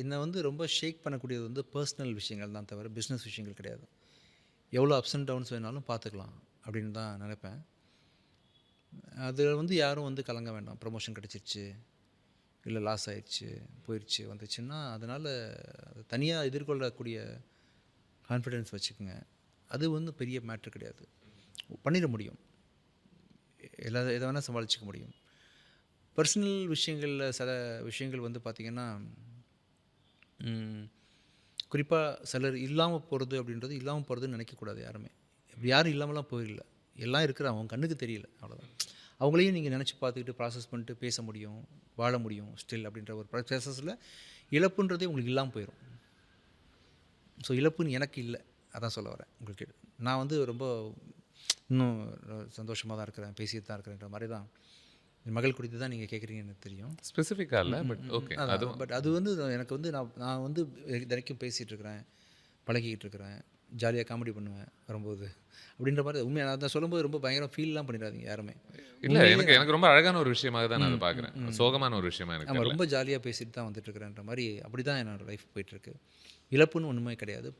என்னை வந்து ரொம்ப ஷேக் பண்ணக்கூடியது வந்து பர்சனல் விஷயங்கள் தான் தவிர பிஸ்னஸ் விஷயங்கள் கிடையாது. எவ்வளோ அப்ஸ் அண்ட் டவுன்ஸ் வேணாலும் பார்த்துக்கலாம் அப்படின்னு தான் நினைப்பேன். அதில் வந்து யாரும் வந்து கலங்க வேண்டாம். ப்ரமோஷன் கிடச்சிருச்சு, இல்லை லாஸ் ஆயிடுச்சு, போயிடுச்சு, வந்துச்சுன்னா அதனால் அது தனியாக எதிர்கொள்ளக்கூடிய கான்ஃபிடென்ஸ் வச்சுக்கோங்க. அது வந்து பெரிய மேட்ரு கிடையாது. பண்ணிட முடியும். எதை வேணால் சமாளிச்சிக்க முடியும். பர்சனல் விஷயங்களில் சில விஷயங்கள் வந்து பார்த்திங்கன்னா, குறிப்பாக சிலர் இல்லாமல் போகிறது அப்படின்றது இல்லாமல் போகிறதுன்னு நினைக்கக்கூடாது யாருமே. இப்படி யாரும் இல்லாமலாம் போயிடல. எல்லாம் இருக்கிறாங்க, அவங்க கண்ணுக்கு தெரியல, அவ்வளோதான். அவங்களையும் நீங்கள் நினச்சி பார்த்துக்கிட்டு ப்ராசஸ் பண்ணிட்டு பேச முடியும், வாழ முடியும் ஸ்டில் அப்படின்ற ஒரு ப்ராசஸில் இழப்புன்றதே உங்களுக்கு இல்லாமல் போயிடும். ஸோ இழப்புன்னு எனக்கு இல்லை, அதான் சொல்ல வரேன் உங்களுக்கு. நான் வந்து ரொம்ப இன்னும் சந்தோஷமாக தான் இருக்கிறேன், பேசிட்டு தான் இருக்கிறேன்ற மாதிரி தான். என் மகள் குறித்து தான் நீங்கள் கேட்குறீங்கன்னு எனக்கு தெரியும். ஸ்பெசிஃபிக்காக இல்லை, பட் ஓகே. பட் அது வந்து எனக்கு வந்து நான் வந்து தினைக்கும் பேசிகிட்டு இருக்கிறேன், பழகிக்கிட்டு இருக்கிறேன், ஜாலியாக காமெடி பண்ணுவேன் வரும்போது அப்படின்ற மாதிரி. உண்மையாக நான் அதை சொல்லும்போது ரொம்ப பயங்கரம் ஃபீல்லாம் பண்ணிடாதீங்க யாருமே. இல்லை, எனக்கு ரொம்ப அழகான ஒரு விஷயமாக தான் நான் அதை பார்க்குறேன். சோகமான ஒரு விஷயமா எனக்கு நம்ம ரொம்ப ஜாலியாக பேசிட்டு தான் வந்துட்டு இருக்கிறேன்ற மாதிரி. அப்படி தான் என்னோடய லைஃப் போயிட்டுருக்கு. இழப்புன்னு ஒன்றுமே கிடையாது.